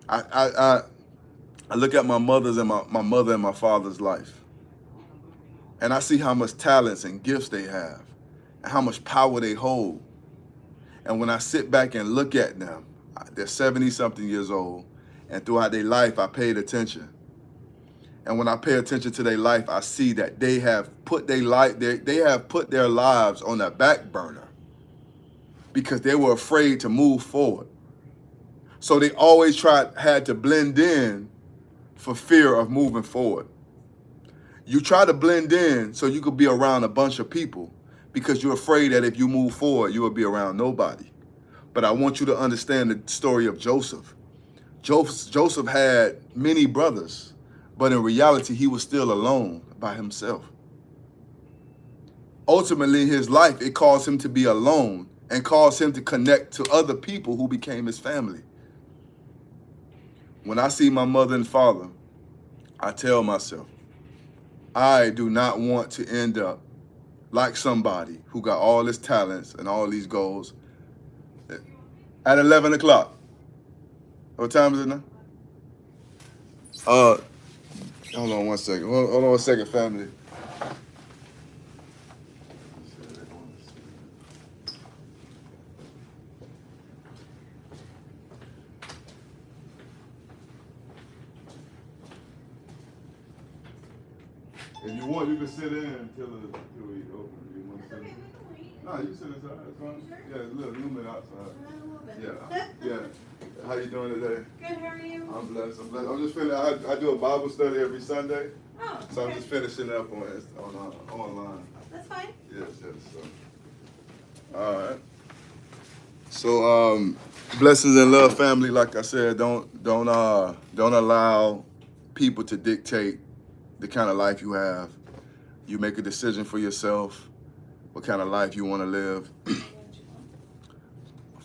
A: I look at my mother and my father's life, and I see how much talents and gifts they have, and how much power they hold. And when I sit back and look at them, they're 70-something years old, and throughout their life, I paid attention. And when I pay attention to their life, I see that they have put their lives on the back burner because they were afraid to move forward. So they always had to blend in for fear of moving forward. You try to blend in so you could be around a bunch of people because you're afraid that if you move forward, you will be around nobody. But I want you to understand the story of Joseph. Joseph had many brothers, but in reality, he was still alone by himself. Ultimately, in his life, it caused him to be alone and caused him to connect to other people who became his family. When I see my mother and father, I tell myself, I do not want to end up like somebody who got all his talents and all these goals at 11 o'clock. What time is it now? Hold on one second. Hold on one second, family. If you want, you can sit in until we open. You want to sit in? No, you can sit inside. It's fine. Sure? Yeah, it's a little humid outside. Yeah. How you doing today?
B: Good, how are you?
A: I'm blessed. I'm just finishing. I do a Bible study every Sunday.
B: Oh,
A: so
B: okay.
A: I'm just finishing up online.
B: That's fine.
A: Yes. So. All right. So blessings and love, family. Like I said, don't allow people to dictate the kind of life you have. You make a decision for yourself, what kind of life you want to live.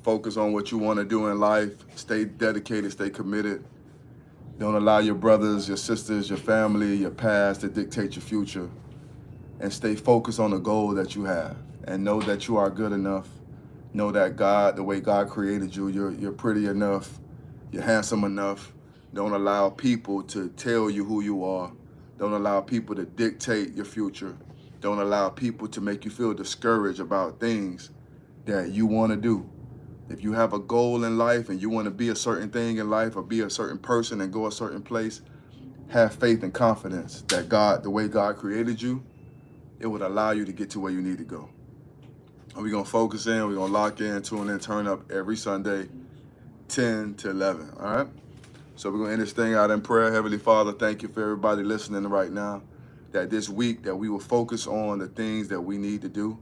A: Focus on what you want to do in life. Stay dedicated, stay committed. Don't allow your brothers, your sisters, your family, your past to dictate your future. And stay focused on the goal that you have. And know that you are good enough. Know that God, the way God created you, you're pretty enough. You're handsome enough. Don't allow people to tell you who you are. Don't allow people to dictate your future. Don't allow people to make you feel discouraged about things that you want to do. If you have a goal in life and you want to be a certain thing in life or be a certain person and go a certain place, have faith and confidence that God, the way God created you, it would allow you to get to where you need to go. And we're going to focus in, we're going to lock in, tune in, turn up every Sunday, 10 to 11, all right? So we're going to end this thing out in prayer. Heavenly Father, thank you for everybody listening right now, that this week that we will focus on the things that we need to do,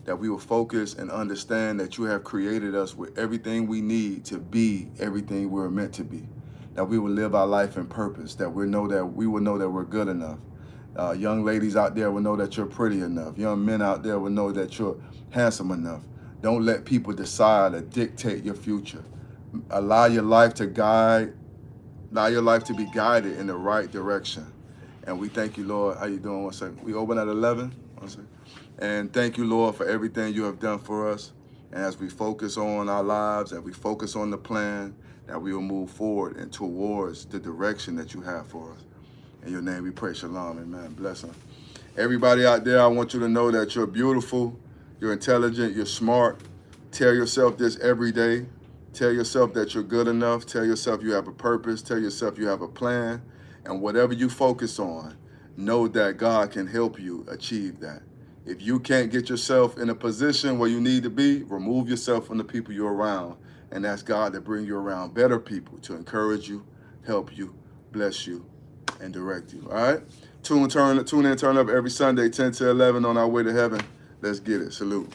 A: that we will focus and understand that you have created us with everything we need to be everything we're meant to be, that we will live our life in purpose, that we will know that we're good enough. Young ladies out there will know that you're pretty enough. Young men out there will know that you're handsome enough. Don't let people decide or dictate your future. Allow your life to be guided in the right direction. And we thank you, Lord. How you doing? 1 second. We open at 11. 1 second. And thank you, Lord, for everything you have done for us. And as we focus on our lives, and we focus on the plan, that we will move forward and towards the direction that you have for us. In your name we pray. Shalom. Amen. Blessing. Everybody out there, I want you to know that you're beautiful, you're intelligent, you're smart. Tell yourself this every day. Tell yourself that you're good enough. Tell yourself you have a purpose. Tell yourself you have a plan. And whatever you focus on, know that God can help you achieve that. If you can't get yourself in a position where you need to be, remove yourself from the people you're around and ask God to bring you around better people to encourage you, help you, bless you, and direct you. All right? Tune in, turn up every Sunday, 10 to 11 on our way to heaven. Let's get it. Salute.